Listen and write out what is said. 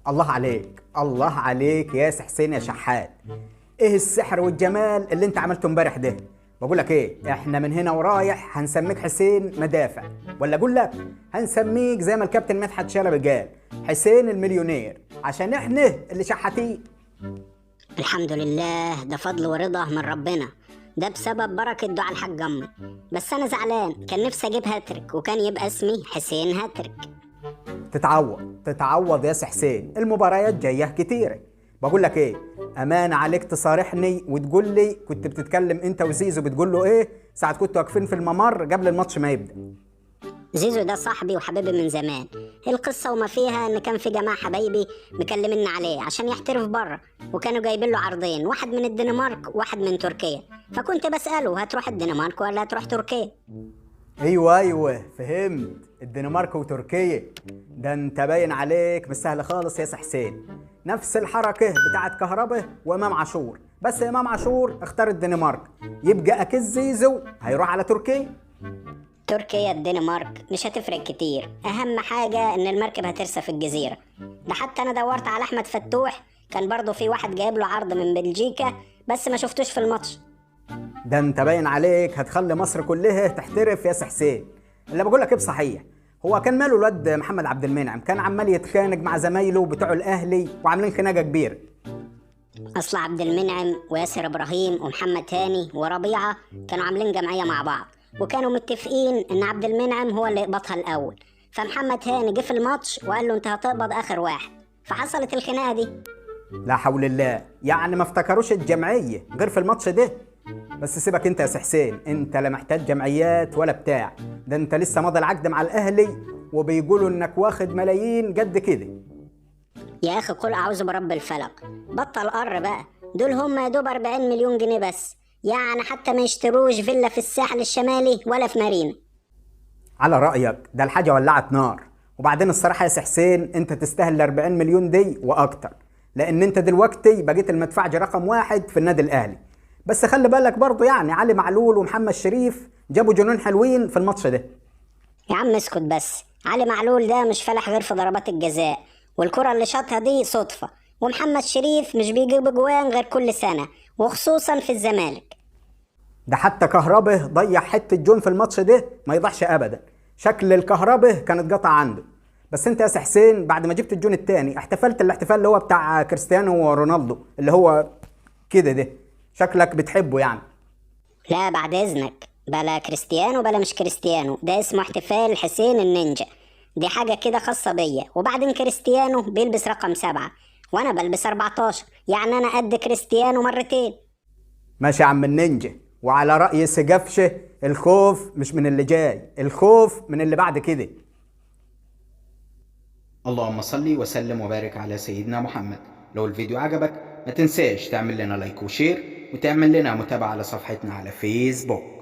الله عليك الله عليك يا سي حسين يا شحات. ايه السحر والجمال اللي انت عملته امبارح ده؟ بقول لك ايه، احنا من هنا ورايح هنسميك حسين مدافع، ولا اقول لك هنسميك زي ما الكابتن مدحت شلبي قال حسين المليونير، عشان احنا اللي شحاتين. الحمد لله، ده فضل ورضا من ربنا، ده بسبب بركة دعاء الحاج أمي. بس أنا زعلان، كان نفسي أجيب هاتريك وكان يبقى اسمي حسين هاتريك. تتعوض يا سي حسين، المباريات جايه كتيره. بقول لك ايه، امان عليك تصارحني وتقول لي كنت بتتكلم انت وزيزو بتقول له ايه ساعه كنتوا واقفين في الممر قبل الماتش ما يبدا. زيزو ده صاحبي وحبيبي من زمان. القصة وما فيها إن كان في جماعة حبايبي مكلمين عليه عشان يحترف بره، وكانوا جايبين له عرضين، واحد من الدنمارك وواحد من تركيا. فكنت بسأله هتروح الدنمارك ولا هتروح تركيا؟ ايوه فهمت، الدنمارك وتركيا. ده انت باين عليك مش سهل خالص يا سي حسين. نفس الحركه بتاعت كهربا وامام عاشور، بس امام عاشور اختار الدنمارك، يبقى اكيد زيزو هيروح على تركيا. تركيا الدنمارك مش هتفرق كتير، اهم حاجة ان المركب هترسى في الجزيرة. ده حتى انا دورت على احمد فتوح، كان برضه في واحد جايب له عرض من بلجيكا بس ما شفتوش في الماتش. ده انت باين عليك هتخلي مصر كلها تحترف يا سي حسين. اللي بقول لك ايه بصحيح، هو كان ماله الواد محمد عبد المنعم؟ كان عمال يتخانق مع زمايله بتوع الاهلي وعاملين خناقه كبيره. اصل عبد المنعم وياسر ابراهيم ومحمد هاني وربيعة كانوا عاملين جمعية مع بعض، وكانوا متفقين ان عبد المنعم هو اللي يقبضها الاول. فمحمد هاني جه في الماتش وقال له انت هتقبض اخر واحد، فحصلت الخناقة دي. لا حول الله، يعني ما افتكروش الجمعيه غير في الماتش ده. بس سيبك انت يا سي حسين، انت لا محتاج جمعيات ولا بتاع، ده انت لسه ماضي العقد مع الاهلي وبيقولوا انك واخد ملايين قد كده. يا اخي قل اعوذ برب الفلق، بطل قر بقى. دول هم يا دوب 40 مليون جنيه بس، يعني حتى ما يشتروش فيلا في الساحل الشمالي ولا في مارينا. على رايك ده الحاجه ولعت نار. وبعدين الصراحه يا سي حسين انت تستاهل ال 40 مليون دي واكتر، لان انت دلوقتي بقيت المدفعجي رقم واحد في النادي الاهلي. بس خلي بالك برضه، يعني علي معلول ومحمد شريف جابوا جنون حلوين في الماتش ده. يا عم اسكت بس، علي معلول ده مش فالح غير في ضربات الجزاء، والكرة اللي شاطها دي صدفة. ومحمد شريف مش بيجيب جوان غير كل سنة، وخصوصا في الزمالك. ده حتى كهربا ضيع حته جون في الماتش ده ما يضحش ابدا. شكل الكهربا كانت قطع عنده. بس انت يا سي حسين بعد ما جبت الجون التاني احتفلت الاحتفال اللي هو بتاع كريستيانو ورونالدو اللي هو كده ده، شكلك بتحبه يعني. لا بعد اذنك، بلا كريستيانو بلا مش كريستيانو، ده اسمه احتفال حسين النينجا. دي حاجة كده خاصة بيا. وبعدين كريستيانو بيلبس رقم 7 وانا بلبس 14، يعني انا قد كريستيانو مرتين. ماشي يا عم النينجا، وعلى رأي سجفشة الخوف مش من اللي جاي، الخوف من اللي بعد كده. اللهم صل وسلم وبارك على سيدنا محمد. لو الفيديو عجبك ما تنساش تعمل لنا لايك وشير، وتعمل لنا متابعة على صفحتنا على فيسبوك.